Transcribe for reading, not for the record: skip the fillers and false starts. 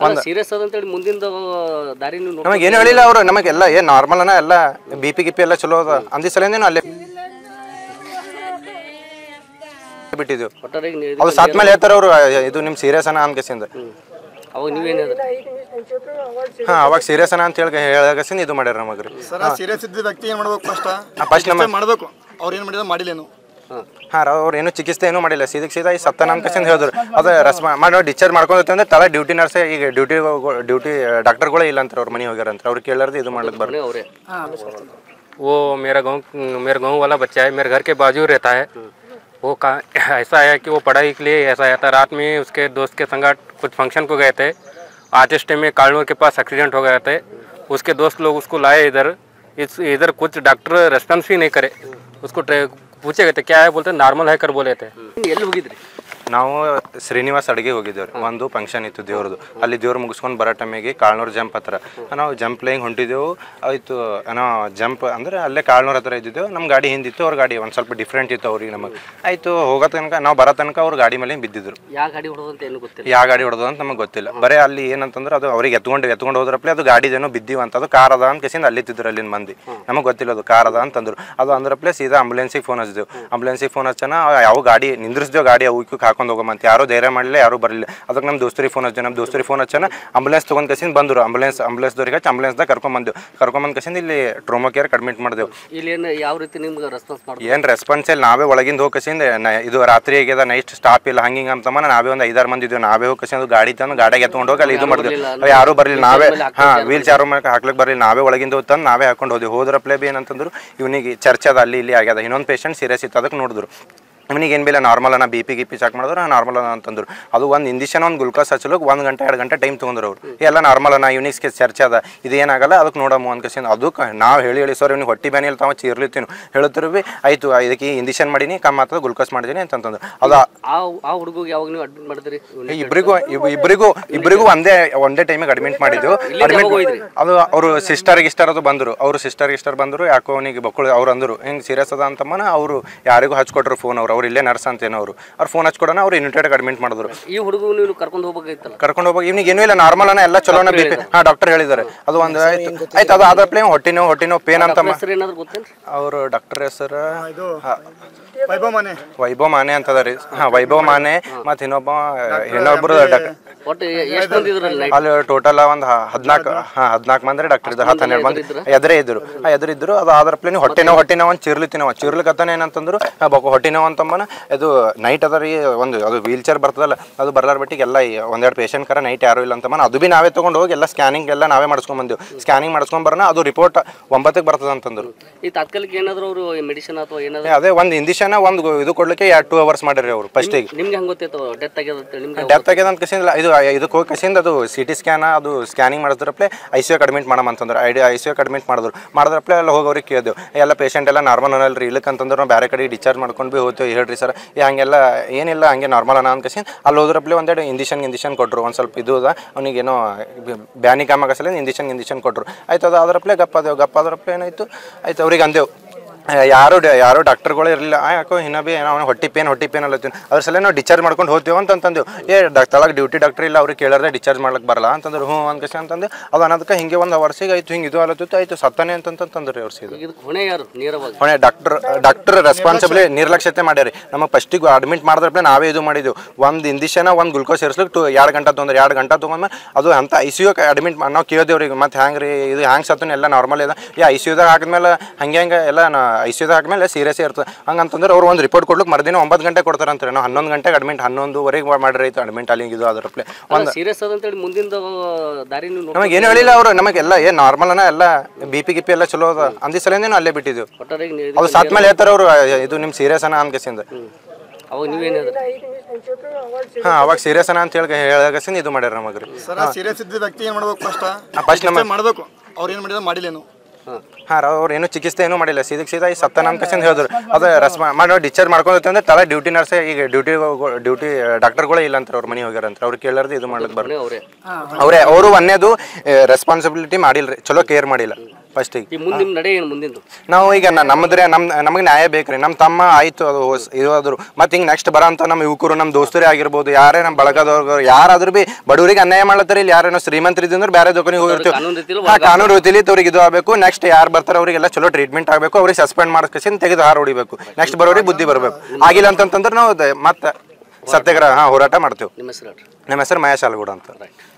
ಒಂದು ಸೀರಿಯಸ್ ಅದಂತೇಳಿ ಮುಂದಿನ ದಾರಿ ನಮಗೆ ಏನು ಹೇಳಿಲ್ಲ ಅವರು, ನಮಗೆಲ್ಲ ಏನು ನಾರ್ಮಲ್ನ ಎಲ್ಲ ಬಿ ಪಿ ಗಿಪಿ ಎಲ್ಲ ಚಲೋ ಅದ ಅಂದಿ ಸಲೇನು ಅಲ್ಲೇ ಬಿಟ್ಟಿದ್ದೆವು. ಅದು ಸತ್ ಮೇಲೆ ಹೇಳ್ತಾರೆ ಅವರು, ಇದು ನಿಮ್ಮ ಸೀರಿಯಸ್ ಅನ್ನ ಅನ್ಕಸಿಂದ. ಅವಾಗ ನೀವೇನು ಹಾಂ ಅವಾಗ ಸೀರಿಯಸ್ ಅನ್ನ ಅಂತ ಹೇಳಕಸಿಂದ ಇದು ಮಾಡ್ಯಾರ ನಮಗೆ ರೀ. ಸೀರಿಯಸ್ ಇದ್ದ ವ್ಯಕ್ತಿ ಏನು ಮಾಡ್ಬೇಕು ಫಸ್ಟ್ ನಮಗೆ ಮಾಡಬೇಕು, ಅವ್ರು ಏನು ಮಾಡಿದ್ರೆ ಮಾಡಿಲ್ಲೇನು. ಹಾಂ ಅವ್ರು ಏನು ಚಿಕಿತ್ಸೆ ಏನೂ ಮಾಡಿಲ್ಲ, ಸೀದಾ ಈ ಸತ್ತನ ಅನ್ಕಸಿಂದ ಹೇಳಿದ್ರು. ಅದು ಮಾಡಿ ಡಿಸ್ಚಾರ್ಜ್ ಮಾಡ್ಕೊಂಡೈತೆ ಅಂದ್ರೆ ತಲೆ ಡ್ಯೂಟಿ ನರ್ಸೇ ಈಗ ಡ್ಯೂಟಿ ಡಾಕ್ಟರ್ಗಳೇ ಇಲ್ಲ ಅಂತ ಅವ್ರ ಮನೆ ಹೋಗ್ಯಾರಂತ. ಅವ್ರು ಕೇಳಾರ್ದು ಇದು ಮಾಡ್ಲಿಕ್ಕೆ ಬರ್ರಿ. वो मेरा गांव वाला बच्चा है, मेरे घर के बाजू रहता है। वो ऐसा है कि वो पढ़ाई के लिए ऐसा आया था। रात में उसके दोस्त के संग कुछ फंक्शन को गए थे। आते टाइम में कालनूर के पास एक्सीडेंट हो गए थे। उसके दोस्त लोग उसको लाए इधर कुछ डॉक्टर रेस्पॉन्स भी नहीं करे। उसको पूछे गए थे क्या है, बोलते नॉर्मल है कर बोले थे। ನಾವು ಶ್ರೀನಿವಾಸ್ ಅಡುಗೆ ಹೋಗಿದ್ದೇವ್ರಿ. ಒಂದು ಫಂಕ್ಷನ್ ಇತ್ತು ದೇವ್ರದ್ದು. ಅಲ್ಲಿ ದೇವ್ರು ಮುಗಿಸ್ಕೊಂಡು ಬರೋ ಟೈಮಿಗೆ ಕಾಳ್ನೂರು ಜಂಪ್ ಹತ್ರ ನಾವು ಜಂಪ್ ಲೈನ್ ಹೊಂಟಿದ್ದೆವು. ಆಯಿತು ನಾವು ಜಂಪ್ ಅಂದರೆ ಅಲ್ಲೇ ಕಾಳ್ನೂರು ಹತ್ರ ಇದ್ದಿದ್ದೆವು. ನಮ್ಮ ಗಾಡಿ ಹಿಂದಿತ್ತು, ಅವ್ರ ಗಾಡಿ ಒಂದು ಸ್ವಲ್ಪ ಡಿಫ್ರೆಂಟ್ ಇತ್ತು ಅವ್ರಿಗೆ. ನಮಗೆ ಆಯಿತು ಹೋಗೋ ತನಕ ನಾವು ಬರೋ ತನಕ ಅವ್ರ ಗಾಡಿ ಮೇಲೆ ಬಿದ್ದಿದ್ರು. ಯಾವ ಗಾಡಿ ಹೊಡೆದು ಅಂತ ನಮಗೆ ಗೊತ್ತಿಲ್ಲ. ಬರೀ ಅಲ್ಲಿ ಏನಂತಂದ್ರೆ ಅದು ಅವ್ರಿಗೆ ಎತ್ಕೊಂಡು ಹೋದ್ರಪ್ಲೆ ಅದು ಗಾಡಿದೇನೋ ಬಿದ್ದೀವಿ ಅಂತ, ಅದು ಕಾರ್ ಅದ ಅಂತ ಕೇಸಿಂದ ಅಲ್ಲಿ ತಿದ್ರು ಅಲ್ಲಿನ ಮಂದಿ. ನಮಗೆ ಗೊತ್ತಿಲ್ಲ ಅದು ಕಾರ್ ಅದ ಅಂತಂದ್ರು. ಅದು ಅಂದ್ರಪ್ಲೆ ಸೀದಾ ಆಂಬುಲೆನ್ಸಿಗೆ ಫೋನ್ ಹಚ್ಚಿದೆವು. ಆಂಬುಲೆನ್ಸಿಗೆ ಫೋನ್ ಹಚ್ಚನ ಯಾವ ಗಾಡಿ ನಿಂದ್ರಿಸಿದೆವು, ಗಾಡಿ ಅವಕ್ಕೆ ಹಾಕೊಂಡು ಹೋಗಮಂತ ಯಾರು ಧೈರ್ಯ ಮಾಡಲಿಲ್ಲ, ಯಾರು ಬರಲಿಲ್ಲ. ಅದಕ್ಕೆ ನಮ್ಮ ದೋಸ್ತರಿಗೆ ಫೋನ್ ಹಚ್ಚ, ನಮ್ಮ ದೋಸ್ತರಿಗೆ ಫೋನ್ ಹಚ್ಚನ ಆಂಬುಲೆನ್ಸ್ ತೊಗೊಂಡು ಕಸಿಂದ ಬಂದರು. ಆಂಬುಲೆನ್ಸ್ದವ್ರಿಗೆ ಹಚ್ಚಿ ಆಂಬುಲೆನ್ಸ್ದಾಗ ಕರ್ಕೊಂಬಂದು ಕಸಿಂದ ಇಲ್ಲಿ ಟ್ರೋಮಾ ಕೇರ್ ಅಡ್ಮಿಟ್ ಮಾಡಿದೆವು. ಇಲ್ಲಿ ಯಾವ ರೀತಿ ನಿಮ್ಗೆ ರೆಸ್ಪಾನ್ಸ್ ಮಾಡಿ ಏನು ರೆಸ್ಪಾನ್ಸ್ ಇಲ್ಲ. ನಾವೇ ಒಳಗಿಂದ ಹೋಗಿ ಕಸಿಂದ ಇದು ರಾತ್ರಿ ಆಗ್ಯದ, ನೈಟ್ ಸ್ಟಾಪ್ ಇಲ್ಲ ಹಂಗಿಂಗೆ ಅಂತಮ್ಮ ನಾವೇ ಒಂದು 5-6 ಮಂದಿ ಇದ್ದೇವೆ. ನಾವೇ ಹೋಗಿ ಕಸಿಂದ ಗಾಡಿ ತಂದು ಗಾಡಿಗೆ ಎತ್ಕೊಂಡು ಹೋಗಿ ಅಲ್ಲಿ ಇದು ಮಾಡಿದ್ವಿ. ಯಾರು ಬರಲಿಲ್ಲ. ನಾವೇ ವೀಲ್ ಚಾರು ಹಾಕ್ಲಿಕ್ಕೆ ಬರಲಿಲ್ಲ. ನಾವೇ ಒಳಗಿಂದ ಹೋಗ್ತಂದು ನಾವೇ ಹಾಕೊಂಡು ಹೋದ್ವಿ. ಹೋದ್ರಪ್ಲೇ ಬಿ ಏನಂತಂದ್ರು ಇವನಿಗೆ ಚರ್ಚೆ ಅದ ಅಲ್ಲಿ ಇಲ್ಲಿ ಆಗ್ಯದ. ಇನ್ನೊಂದು ಪೇಷಂಟ್ ಸೀರಿಯಸ್ ಇತ್ತು, ಅದಕ್ಕೆ ನೋಡಿದ್ರು. ಇವನಿಗೆ ಏನು ಬೇಡ ನಾರ್ಮಲ್ ಅನ್ನ ಬಿ ಪಿ ಚೆಕ್ ಮಾಡಿದ್ರು ನಾರ್ಮಲ್ ಅನ್ನ ಅಂತಂದ್ರು. ಅದು ಒಂದು ಇಂಜೆಕ್ಷನ್ ಒಂದು ಗ್ಲುಕೋಸ್ ಹಚ್ಚಲಿಕ್ಕೆ 1 ಗಂಟೆ 2 ಗಂಟೆ ಟೈಮ್ ತೊಗೊಂಡ್ರು ಅವ್ರು. ಎಲ್ಲ ನಾರ್ಮಲ್ ಅನ್ನ ಇವನಿಗೆ ಚರ್ಚೆ ಅದ, ಇದೇನಾಗಲ್ಲ ಅದಕ್ಕೆ ನೋಡಮ್ಮ ಅನ್ಕಸಿಂದ. ಅದಕ್ಕೆ ನಾವು ಹೇಳಿ ಸರ್ ಇವ್ನಿಗೆ ಹೊಟ್ಟೆ ಬ್ಯಾನಿ ಇಲ್ಲ ತಾವ ಚೀರ್ಲಿತ್ತೀನಿ ಹೇಳ್ತಿರು ಬಿ ಆಯಿತು ಇದಕ್ಕೆ ಇಂಜೆಕ್ಷನ್ ಮಾಡೀನಿ ಕಮ್ಮಿ ಆಗ್ತದೆ ಗ್ಲುಕೋಸ್ ಮಾಡಿದೀನಿ ಅಂತಂತಂದು. ಅದು ಆ ಹುಡುಗಿಗೆ ಯಾವಾಗ ನೀವು ಅಡ್ಮಿಟ್ ಮಾಡಿದ್ರಿ? ಇಬ್ಬರಿಗೂ ಒಂದೇ ಟೈಮಿಗೆ ಅಡ್ಮಿಟ್ ಮಾಡಿದ್ದು. ಅದು ಅವರು ಸಿಸ್ಟರ್ ಅದು ಬಂದರು. ಅವರು ಸಿಸ್ಟರ್ ಬಂದರು. ಯಾಕೋ ಅವನಿಗೆ ಬಕ್ಕಳು ಅವ್ರು ಅಂದರು ಹಿಂಗೆ ಸೀರಿಯಸ್ ಅದ ಅಂತಮ್ಮನ. ಅವರು ಯಾರಿಗೂ ಹಚ್ಕೊಟ್ರು ಫೋನ್. ಅವ್ರು ಇಲ್ಲೇ ನರ್ಸ್ ಅಂತೇನೋ ಅವ್ರು ಫೋನ್ ಹಚ್ಕೊಡೋಣ. ಅವ್ರು ಯುನಿಟೆಡ್ ಅಡ್ಮಿಟ್ ಮಾಡಿದ್ರು. ಈ ಹುಡುಗ ನೀವು ಕರ್ಕೊಂಡು ಹೋಗ್ಬೇಕು. ಇವನಿಗೆ ಏನೂ ಇಲ್ಲ, ನಾರ್ಮಲ್ ಅನ್ನ ಎಲ್ಲ ಚಲೋನ ಬಿ ಪಿ. ಹಾಂ ಡಾಕ್ಟರ್ ಹೇಳಿದ್ದಾರೆ. ಅದು ಒಂದು ಆಯ್ತು ಅದು ಆದ ಪ್ಲೇ ಹೊಟ್ಟಿನೋ ಪೇನ್ ಅಂತಮ್ಮ. ಅವರು ಡಾಕ್ಟರ್ ಹೆಸರು ವೈಭವ್ ಮಾನೆ ಅಂತದ ರೀ. ಹಾಂ ವೈಭವ್ ಮಾನೆ ಮತ್ತು ಇನ್ನೊಬ್ರು ಅಲ್ಲಿ ಟೋಟಲ್ ಒಂದು 14 ಮಂದಿ ಡಾಕ್ಟರ್ ಇದ್ರು. 10-12 ಮಂದಿ ಎದುರಿದ್ರು. ಅದು ಆದ್ರ ಪ್ಲೇ ಹೊಟ್ಟೆನೋ ಒಂದು ಚಿರ್ಲಿಕತ್ತಾನೆ ಏನಂತಂದ್ರು ಹೊಟ್ಟಿನೋ ಅಂತಮ್ಮನ. ಇದು ನೈಟ್ ಅದ ರೀ. ಅದು ವೀಲ್ ಚೇರ್ ಬರ್ತದಲ್ಲ ಅದು ಬರ್ಲಾರ ಬಿಟ್ಟಿಗೆ ಎಲ್ಲ 1-2 ಪೇಷಂಟ್ ಕರ ನೈಟ್ ಯಾರು ಇಲ್ಲ ಅಂತಮ್ಮನ. ಅದು ಬಿ ನಾವೇ ತೊಗೊಂಡು ಹೋಗಿ ಎಲ್ಲ ಸ್ಕ್ಯಾನಿಂಗ್ ಎಲ್ಲ ನಾವೇ ಮಾಡಿಸ್ಕೊಂಡ್ ಬಂದೆವು. ಸ್ಕ್ಯಾನಿಂಗ್ ಮಾಡಿಸ್ಕೊಂಡ್ ಬರೋಣ ಅದು ರಿಪೋರ್ಟ್ 9ಕ್ಕೆ ಬರ್ತದೆ ಅಂತಂದ್ರು. ಈ ತಾತ್ಕಾಲಿಕ ಏನಾದ್ರು ಅವರು ಮೆಡಿಸಿನ್ ಅಥವಾ ಏನಾದ್ರು ಅದೇ ಒಂದು ಇಂಜೆಕ್ಷನ್ ಒಂದು ಇದು ಕೊಡ್ಲಿಕ್ಕೆ 2 ಅವರ್ಸ್ ಮಾಡಿರಿ ಅವರು ಫಸ್ಟಿಗೆ. ನಿಮ್ಗೆ ಹೆಂಗೆ ಗೊತ್ತಾಯ್ತು ಡೆತ್ ಆಗ್ಯದ ಅಂತ ಕಸಿಂದ ಇದಕ್ಕೆ ಹೋಗಿ ಕಸಿಂದ ಅದು CT ಸ್ಕ್ಯಾನ್ ಅದು ಸ್ಕ್ಯಾನಿಂಗ್ ಮಾಡಿದ್ರಪ್ಲೆ ICU ಅಡ್ಮಿಟ್ ಮಾಡಮಂತಂದ್ರೆ ICU ಅಡ್ಮಿಟ್ ಮಾಡಿದ್ರಪ್ಲೆ ಎಲ್ಲ ಹೋಗಿ ಅವ್ರಿಗೆ ಕೇಳಿದೆವು. ಎಲ್ಲ ಪೇಷಂಟ್ ಎಲ್ಲ ನಾರ್ಮಲ್ ಅನ್ನಲ್ರಿ ಇಲ್ಲಕ್ಕೆ ಅಂತಂದ್ರೆ ನಾವು ಬೇರೆ ಕಡೆ ಡಿಸ್ಚಾರ್ಜ್ ಮಾಡ್ಕೊಂಡು ಬಿ ಹೋಗ್ತೀವಿ ಹೇಳ್ರಿ ಸರ್ ಹಂಗೆಲ್ಲ ಏನಿಲ್ಲ ಹಂಗೆ ನಾರ್ಮಲ್ ಅನ್ನ ಅನ್ಕಸಿಂದ ಅಲ್ಲಿ ಹೋದ್ರಪ್ಲೆ ಒಂದೆರಡು ಇಂಜೆಕ್ಷನ್ ಕೊಟ್ಟರು. ಒಂದು ಸ್ವಲ್ಪ ಇದು ಅದ ಅವನಿಗೇನೋ ಬ್ಯಾನಿ ಕಾಮಾಗಸಲ ಇಂಜೆಕ್ಷನ್ ಕೊಟ್ಟರು. ಆಯ್ತು ಅದು ಆದ್ರಪ್ಲೆ ಗಪ್ಪ ಆದ್ರಪ್ಲೆ ಏನಾಯ್ತು ಆಯ್ತು ಅವ್ರಿಗೆ ಅಂದೆವು. ಯಾರು ಡಾಕ್ಟರ್ಗಳು ಇರಲಿಲ್ಲ. ಯಾಕೋ ಇನ್ನೂ ಬಿ ನಾವು ಹೊಟ್ಟೆ ಪೇನ್ ಅಲ್ಲತ್ತೀವಿ ಅದ್ರ ಸಲ ನಾವು ಡಿಸ್ಚಾರ್ಜ್ ಮಾಡ್ಕೊಂಡು ಹೋಗ್ತೀವಿ ಅಂತಂದೇವು. ತಳಗೆ ಡ್ಯೂಟಿ ಡಾಕ್ಟರ್ ಇಲ್ಲ ಅವ್ರಿಗೆ ಕೇಳಿದ್ರೆ ಡಿಸ್ಚಾರ್ಜ್ ಮಾಡ್ಲಿಕ್ಕೆ ಬರಲ್ಲ ಅಂತಂದ್ರೆ ಹ್ಞೂ ಅನ್ಕಸಿ ಅಂತಂದು ಅದು ಅನ್ನೋದಕ್ಕೆ ಹಿಂಗೆ ಒಂದು ವರ್ಷಿಗೆ ಆಯ್ತು ಹಿಂಗೆ ಇದು ಅಲ್ಲತ್ತಿತ್ತು ಆಯ್ತು ಸತ್ತಾನೆ ಅಂತಂತಂದ್ರಿ ಅವ್ರು ಸೀದಾ. ಹೊಣೆ ಡಾಕ್ಟರ್ ರೆಸ್ಪಾನ್ಸಿಬಲಿ ನಿರ್ಲಕ್ಷ್ಯತೆ ಮಾಡ್ಯಾರಿ. ನಮಗೆ ಫಸ್ಟಿಗೆ ಅಡ್ಮಿಟ್ ಮಾಡಿದ್ರಪ್ಲೆ ನಾವೇ ಇದು ಮಾಡಿದೆವು. ಒಂದು ಇಂಜೆಕ್ಷನ್ ಒಂದು ಗ್ಲುಕೋಸ್ ಸೇರಿಸ್ಲಿಕ್ಕೆ 2 ಗಂಟೆ ತೊಗೊಂಡ್ಮೇಲೆ ಅದು ಅಂತ ICU ಅಡ್ಮಿಟ್ ನಾವು ಕೇಳಿದೆವ್ರಿಗೆ. ಮತ್ತು ಹ್ಯಾಂಗೆ ರೀ ಇದು ಹ್ಯಾಂಗೆ ಸತ್ತನ ಎಲ್ಲ ನಾರ್ಮಲ್ ಇದೆ ICUದಾಗ ಹಾಕಿದ್ಮೇಲೆ ಹಂಗೆ ಎಲ್ಲ ICUದಾಗ ಹಾಕಿದ್ಮೇಲೆ ಸೀರಿಯಸ್ ಇರ್ತದೆ ಹಂಗಂತಂದ್ರೆ ಅವ್ರು ಒಂದು ರಿಪೋರ್ಟ್ ಕೊಡ್ಲಿಕ್ಕೆ ಮರ್ದಿನ 9 ಗಂಟೆ ಕೊಡ್ತಾರೆ ಅಂತಾರೆ. ನಾವು 11 ಗಂಟೆಗೆ ಅಡ್ಮಿಟ್ 11:15 ಮಾಡಿರೈತು ಅಡ್ಮಿಟ್ ಅಲ್ಲಿ ಇದು ಅದರಪ್ಲೆ ಒಂದು ಸೀರಿಯಸ್ ಅದಂತೇಳಿ ಮುಂದಿನ ದಾರಿ ನಮಗೆ ಏನು ಹೇಳಿಲ್ಲ ಅವರು. ನಮಗೆಲ್ಲ ಏನು ನಾರ್ಮಲ್ ಅನ್ನ ಎಲ್ಲ ಬಿ ಪಿ ಗಿಪಿ ಎಲ್ಲ ಚಲೋ ಅದ ಅಂದಿ ಸಲೇನು ಅಲ್ಲೇ ಬಿಟ್ಟಿದ್ದೆವು. ಅದು ಸತ್ ಮೇಲೆ ಹೇಳ್ತಾರೆ ಅವರು ಇದು ನಿಮ್ಮ ಸೀರಿಯಸ್ ಅನ್ನ ಅನ್ಕಸಿಂದ. ಹಾಂ ಅವಾಗ ಸೀರಿಯಸ್ ಅನ್ನ ಅಂತ ಹೇಳಕಸಿಂದ ಇದು ಮಾಡ್ಯಾರ ನಮಗೆ ರೀ. ಸೀರಿಯಸ್ ಇದ್ದ ವ್ಯಕ್ತಿ ಏನು ಮಾಡ್ಬೇಕು ಫಸ್ಟ್ ನಮಗೆ ಮಾಡಬೇಕು. ಅವ್ರು ಏನು ಮಾಡಿದ್ರೆ ಮಾಡಿಲ್ಲೇನು. ಹಾಂ ಅವ್ರು ಏನು ಚಿಕಿತ್ಸೆ ಏನೂ ಮಾಡಿಲ್ಲ. ಸೀದಾ ಈ ಸತ್ತನ ಅನ್ಕಸಿಂದ ಹೇಳಿದ್ರು. ಅದು ಮಾಡಿ ಡಿಸ್ಚಾರ್ಜ್ ಮಾಡ್ಕೊಂಡೈತೆ ಅಂದ್ರೆ ತಲೆ ಡ್ಯೂಟಿ ನರ್ಸೇ ಈಗ ಡ್ಯೂಟಿ ಡಾಕ್ಟರ್ಗಳೇ ಇಲ್ಲ ಅಂತ ಅವ್ರ ಮನೆ ಹೋಗ್ಯಾರಂತ. ಅವ್ರು ಕೇಳಾರ್ದು ಇದು ಮಾಡ್ಲಿಕ್ಕೆ ಬರ್ರಿ. ಅವರು ಒಂದೇದು ರೆಸ್ಪಾನ್ಸಿಬಿಲಿಟಿ ಮಾಡಿಲ್ರಿ, ಚಲೋ ಕೇರ್ ಮಾಡಿಲ್ಲ. ಫಸ್ಟಿಗೆ. ಈ ಮುಂದೆ ನಿಮ್ಮ ನಡೆ ಏನು ಮುಂದಿಂದು? ನಾವು ಈಗ ನಮಗೆ ನ್ಯಾಯ ಬೇಕ್ರಿ. ನಮ್ಮ ತಮ್ಮ ಆಯಿತು ಅದು ಇದು ಆದ್ರು ಮತ್ತು ಹಿಂಗೆ ನೆಕ್ಸ್ಟ್ ಬರೋಂಥ ನಮ್ಮ ಯುವಕರು ನಮ್ಮ ದೋಸ್ತರೇ ಆಗಿರ್ಬೋದು, ಯಾರೇ ನಮ್ಮ ಬಳಗದವ್ರು ಯಾರಾದ್ರೂ ಭೀ ಬಡವರಿಗೆ ಅನ್ಯಾಯ ಮಾಡ್ತಾರೆ. ಇಲ್ಲಿ ಯಾರೇನೋ ಶ್ರೀಮಂತರಿದ್ದು ಅಂದ್ರೆ ಬೇರೆ ದೋಕಾನಿಗೆ ಹೋಗಿರ್ತೀವಿ. ಕಾನೂನು ರೀತಿಲಿ ಅವ್ರಿಗೆ ಇದು ಆಗಬೇಕು. ನೆಕ್ಸ್ಟ್ ಯಾರು ಬರ್ತಾರೆ ಅವರಿಗೆಲ್ಲ ಚಲೋ ಟ್ರೀಟ್ಮೆಂಟ್ ಆಗಬೇಕು. ಅವ್ರಿಗೆ ಸಸ್ಪೆಂಡ್ ಮಾಡ್ಕೇಸಿಂದ ತೆಗೆದು ಹಾರ ಹೊಡಿಬೇಕು. ನೆಕ್ಸ್ಟ್ ಬರೋರಿಗೆ ಬುದ್ಧಿ ಬರಬೇಕು. ಆಗಿಲ್ಲ ಅಂತಂದ್ರೆ ನಾವು ಮತ್ತೆ ಸತ್ಯಾಗ್ರಹ ಹೋರಾಟ ಮಾಡ್ತೇವೆ. ನಿಮ್ಮ ಹೆಸರು ಹೇಳ್ರಿ. ನಮ್ಮ ಹೆಸರು ಮಹೇಶ್ ಆಲ್ಗೂಡ ಅಂತ.